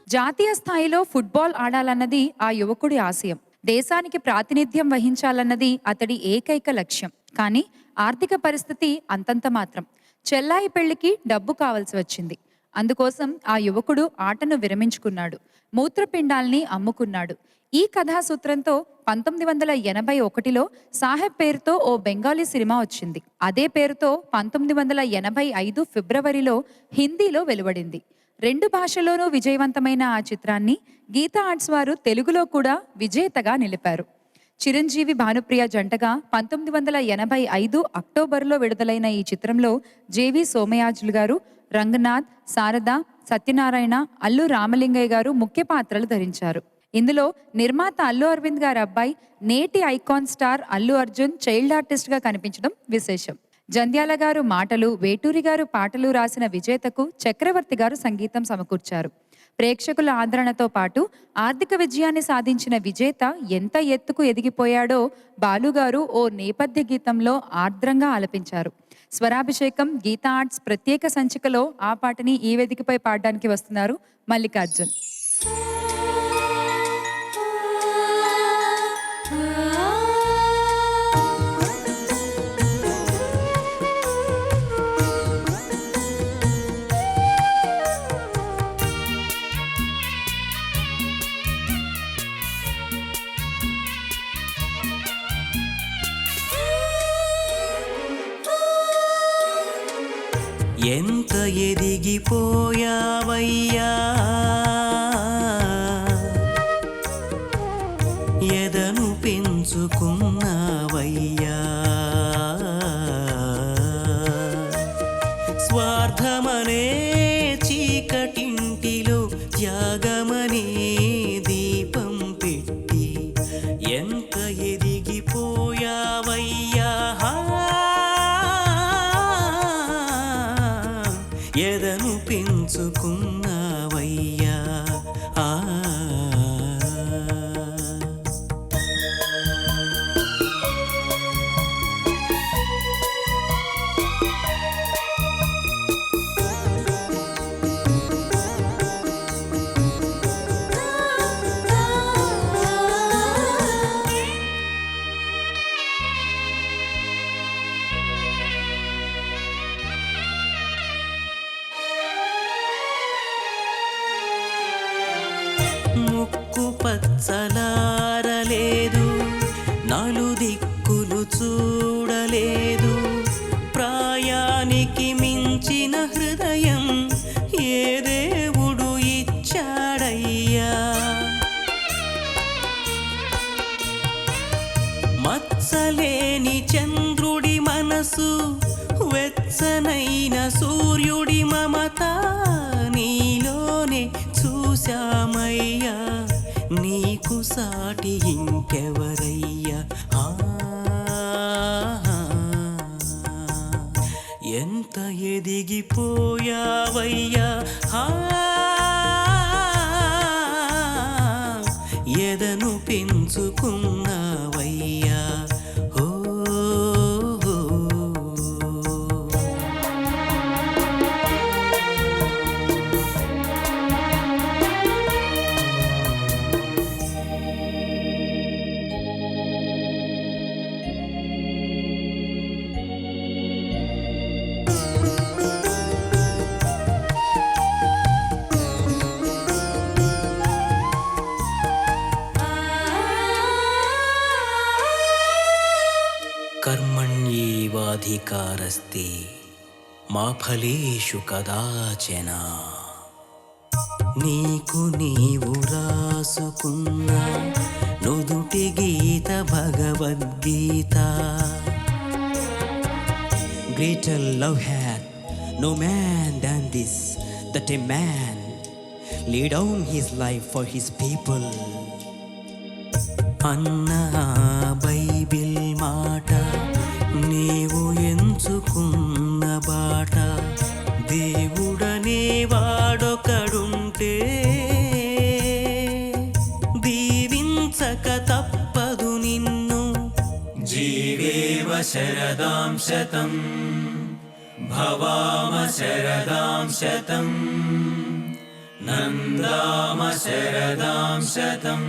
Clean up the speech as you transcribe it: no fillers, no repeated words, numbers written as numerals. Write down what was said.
జాతీయ స్థాయిలో ఫుట్బాల్ ఆడాలన్నది ఆ యువకుడి ఆశయం. దేశానికి ప్రాతినిధ్యం వహించాలన్నది అతడి ఏకైక లక్ష్యం. కానీ ఆర్థిక పరిస్థితి అంతంత మాత్రం. చెల్లాయి పెళ్లికి డబ్బు కావలసి వచ్చింది. అందుకోసం ఆ యువకుడు ఆటను విరమించుకున్నాడు. మూత్రపిండాల్ని అమ్ముకున్నాడు. ఈ కథా సూత్రంతో 1981లో సాహెబ్ పేరుతో ఓ బెంగాలీ సినిమా వచ్చింది. అదే పేరుతో 1985 ఫిబ్రవరిలో హిందీలో వెలువడింది. 2 భాషల్లోనూ విజయవంతమైన ఆ చిత్రాన్ని గీతా ఆర్ట్స్ వారు తెలుగులో కూడా విజేతగా నిలిపారు. చిరంజీవి, భానుప్రియ జంటగా 1985 అక్టోబర్లో విడుదలైన ఈ చిత్రంలో జేవి సోమయాజులు గారు, రంగనాథ్, శారద, సత్యనారాయణ, అల్లు రామలింగయ్య గారు ముఖ్య పాత్రలు ధరించారు. ఇందులో నిర్మాత అల్లు అరవింద్ గారి అబ్బాయి, నేటి icon star Allu Arjun child ఆర్టిస్ట్గా కనిపించడం విశేషం. జంధ్యాల గారు మాటలు, వేటూరి గారు పాటలు రాసిన విజేతకు చక్రవర్తి గారు సంగీతం సమకూర్చారు. ప్రేక్షకుల ఆదరణతో పాటు ఆర్థిక విజయాన్ని సాధించిన విజేత ఎంత ఎత్తుకు ఎదిగిపోయాడో బాలుగారు ఓ నేపథ్య గీతంలో ఆర్ద్రంగా ఆలపించారు. స్వరాభిషేకం గీతా ఆర్ట్స్ ప్రత్యేక సంచికలో ఆ పాటని ఈ వేదికపై పాడడానికి వస్తున్నారు మల్లికార్జున్. ఎంత ఎదిగిపోయావయ్యా, ఎదను పెంచుకున్నావయ్యా, స్వార్థమనే చీకటింటిలో త్యాగమనే దీపం పెట్టి ఎంత ఎదిగిపోయావయ్యా, ఎదను పెంచుకున్నావయ్యా. ముక్కు పచ్చలారలేదు, నలుదిక్కులు చూడలేదు, ప్రాయానికి మించిన హృదయం ఏ దేవుడు ఇచ్చాడయ్యా, మచ్చలేని చంద్రుడి మనసు, వెచ్చనైన సూర్యుడి మమత నీలోనే చూశామయ్యా, నీకు సాటి ఇంకెవరయ్యా. ఎంత ఎదిగిపోయావయ్యా, ఎదను పెంచుకున్నావయ్యా. కర్మణ్యేవాధికారస్తే మా ఫలేషు కదాచన, నీకు నీవు రాసుకున్న నుదుటి గీత Bhagavad Gita. Greater love hath no man than this, that a man lay down his life for his people. అన్న బైబిల్ మాట, నీవు ఎంచుకున్న బాట, దేవుడనే వాడొకడుంటే దీవించక తప్పదు నిన్ను. జీవేవ శరదాం శతం భవామ శరదాం శతం నందామ శరదాం శతం